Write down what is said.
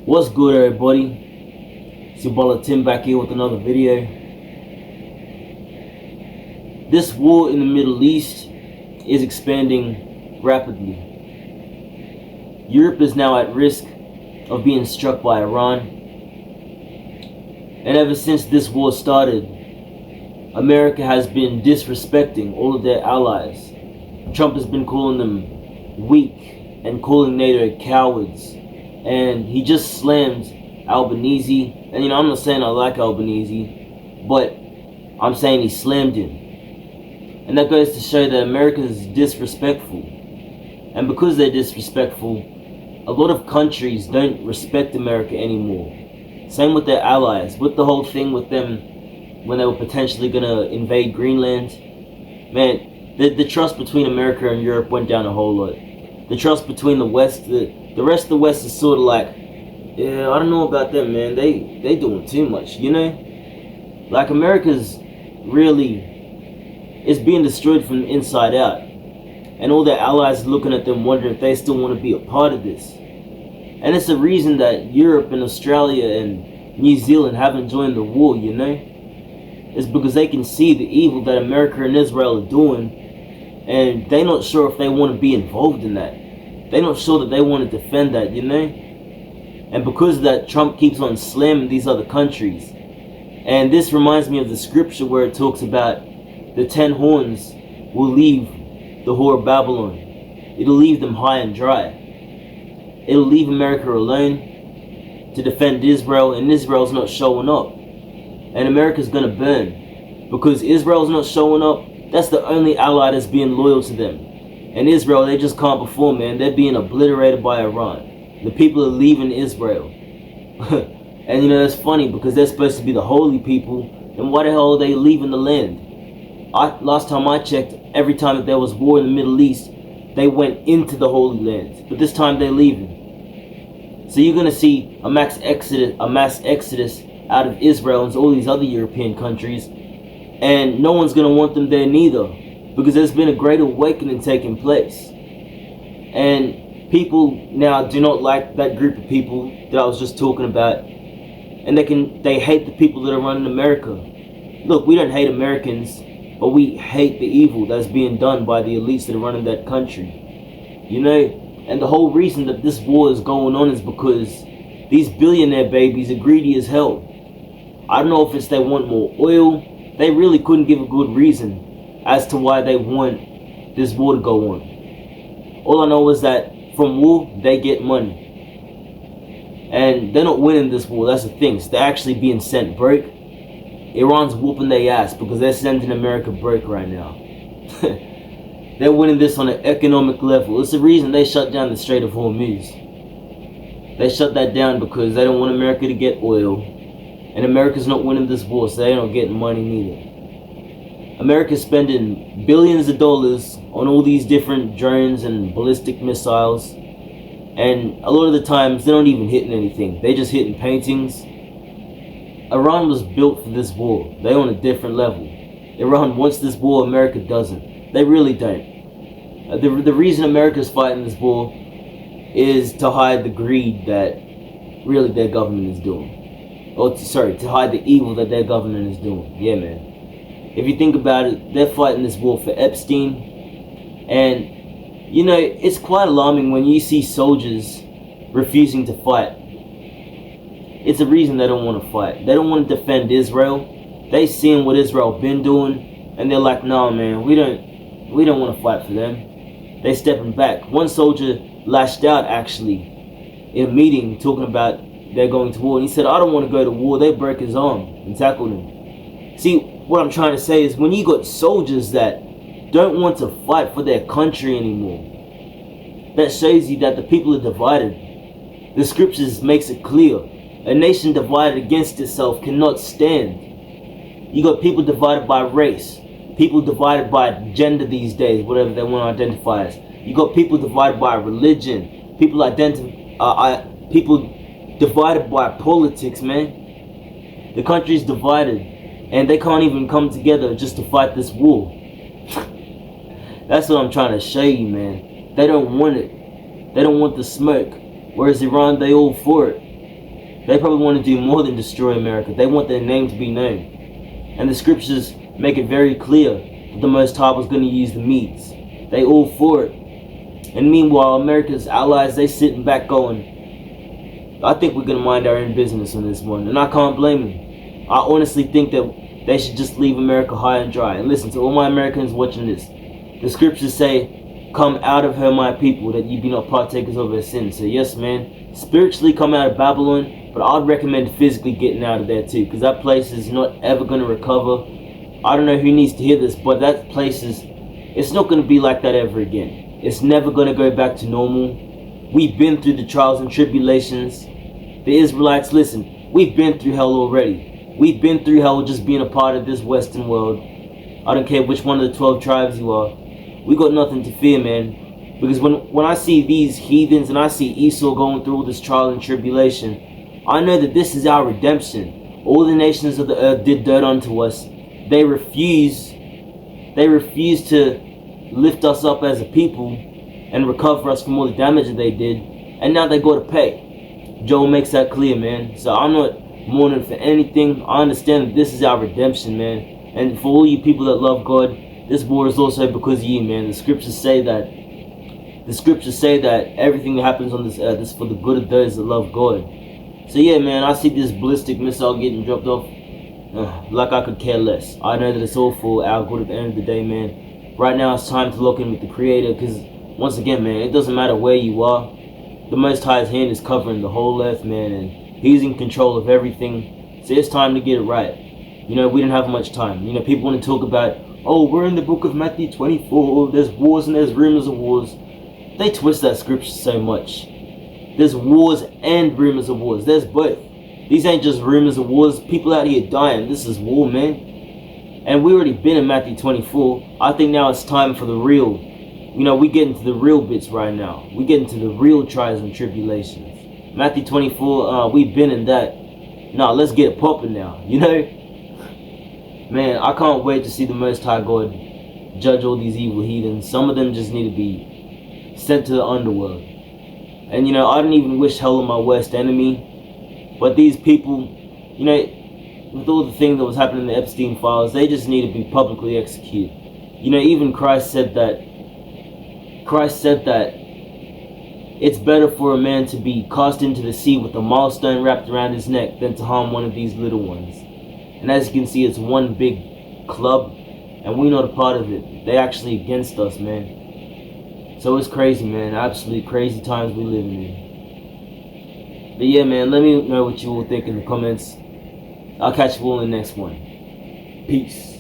What's good, everybody? It's your brother Tim back here with another video. This war in the Middle East is expanding rapidly. Europe is now at risk of being struck by Iran. And ever since this war started, America has been disrespecting all of their allies. Trump has been calling them weak and calling NATO cowards. And he just slammed Albanese. And I'm not saying I like Albanese, but I'm saying he slammed him. And that goes to show that America is disrespectful. And because they're disrespectful, a lot of countries don't respect America anymore. Same with their allies. With the whole thing with them when they were potentially going to invade Greenland. Man, the trust between America and Europe went down a whole lot. The trust between the West, the rest of the West is sort of like, yeah, I don't know about them, man. They doing too much, Like America's really, it's being destroyed from the inside out. And all their allies are looking at them wondering if they still want to be a part of this. And it's the reason that Europe and Australia and New Zealand haven't joined the war, It's because they can see the evil that America and Israel are doing. And they're not sure if they want to be involved in that. They're not sure that they want to defend that, And because of that, Trump keeps on slamming these other countries. And this reminds me of the scripture where it talks about the 10 horns will leave the whore of Babylon. It'll leave them high and dry. It'll leave America alone to defend Israel, and Israel's not showing up. And America's gonna burn. Because Israel's not showing up, that's the only ally that's being loyal to them. And Israel, they just can't perform, man. They're being obliterated by Iran. The people are leaving Israel. And that's funny because they're supposed to be the holy people. And why the hell are they leaving the land? Last time I checked, every time that there was war in the Middle East, they went into the Holy Land. But this time they're leaving. So you're going to see a mass exodus out of Israel and all these other European countries. And no one's going to want them there neither. Because there's been a great awakening taking place. And people now do not like that group of people that I was just talking about. And they hate the people that are running America. Look, we don't hate Americans, but we hate the evil that's being done by the elites that are running that country. And the whole reason that this war is going on is because these billionaire babies are greedy as hell. I don't know if it's they want more oil. They really couldn't give a good reason as to why they want this war to go on. All I know is that from war, they get money. And they're not winning this war, that's the thing. So they're actually being sent broke. Iran's whooping their ass because they're sending America broke right now. They're winning this on an economic level. It's the reason they shut down the Strait of Hormuz. They shut that down because they don't want America to get oil. And America's not winning this war, so they're not getting money neither. America's spending billions of dollars on all these different drones and ballistic missiles. And a lot of the times, they're not even hitting anything. They're just hitting paintings. Iran was built for this war. They're on a different level. Iran wants this war, America doesn't. They really don't. The reason America's fighting this war is to hide the greed that really their government is doing. To hide the evil that their government is doing. Yeah, man. If you think about it, they're fighting this war for Epstein. And, it's quite alarming when you see soldiers refusing to fight. It's the reason they don't want to fight. They don't want to defend Israel. They seeing what Israel been doing, and they're like, "No, man, we don't want to fight for them." They stepping back. One soldier lashed out actually in a meeting talking about they're going to war, and he said, "I don't want to go to war." They broke his arm and tackled him. See, what I'm trying to say is when you got soldiers that don't want to fight for their country anymore, that shows you that the people are divided. The scriptures makes it clear. A nation divided against itself cannot stand. You got people divided by race, people divided by gender these days, whatever they want to identify as. You got people divided by religion, people divided by politics, man. The country's divided, and they can't even come together just to fight this war. That's what I'm trying to show you, man. They don't want it. They don't want the smoke. Whereas Iran, they all for it. They probably want to do more than destroy America. They want their name to be known. And the scriptures make it very clear that the Most High was going to use the Medes. They all for it. And meanwhile, America's allies, they sitting back going, I think we're going to mind our own business on this one. And I can't blame them. I honestly think that they should just leave America high and dry. And listen to all my Americans watching this. The scriptures say, come out of her, my people, that ye be not partakers of her sins. So yes, man, spiritually come out of Babylon, but I'd recommend physically getting out of there too, because that place is not ever going to recover. I don't know who needs to hear this, but that place is, it's not going to be like that ever again. It's never going to go back to normal. We've been through the trials and tribulations. The Israelites, listen, we've been through hell already. We've been through hell just being a part of this Western world. I don't care which one of the 12 tribes you are. We got nothing to fear, man. Because when I see these heathens and I see Esau going through all this trial and tribulation, I know that this is our redemption. All the nations of the earth did dirt unto us. They refuse to lift us up as a people and recover us from all the damage that they did. And now they got to pay. Joel makes that clear, man. So I'm not mourning for anything. I understand that this is our redemption, man. And for all you people that love God, this war is also because of you, man. The scriptures say that everything that happens on this earth is for the good of those that love God. So yeah, man, I see this ballistic missile getting dropped off like I could care less. I know that it's all for our good at the end of the day, man. Right now it's time to lock in with the Creator, because once again, man, it doesn't matter where you are. The Most High's hand is covering the whole earth, man, and He's in control of everything. So it's time to get it right. You know, we didn't have much time. You know, people want to talk about, oh, we're in the book of Matthew 24, there's wars and there's rumors of wars. They twist that scripture so much. There's wars and rumors of wars. There's both. These ain't just rumors of wars. People out here dying. This is war, man. And we already been in Matthew 24. I think now it's time for the real. You know, we get into the real bits right now. We get into the real trials and tribulations. Matthew 24, we've been in that. Nah, let's get it popping now, you know? Man, I can't wait to see the Most High God judge all these evil heathens. Some of them just need to be sent to the underworld. And you know, I don't even wish hell on my worst enemy. But these people, you know, with all the things that was happening in the Epstein files, they just need to be publicly executed. You know, even Christ said that it's better for a man to be cast into the sea with a millstone wrapped around his neck than to harm one of these little ones. And as you can see, it's one big club, and we're not a part of it. They're actually against us, man. So it's crazy, man. Absolutely crazy times we live in. But yeah, man, let me know what you all think in the comments. I'll catch you all in the next one. Peace.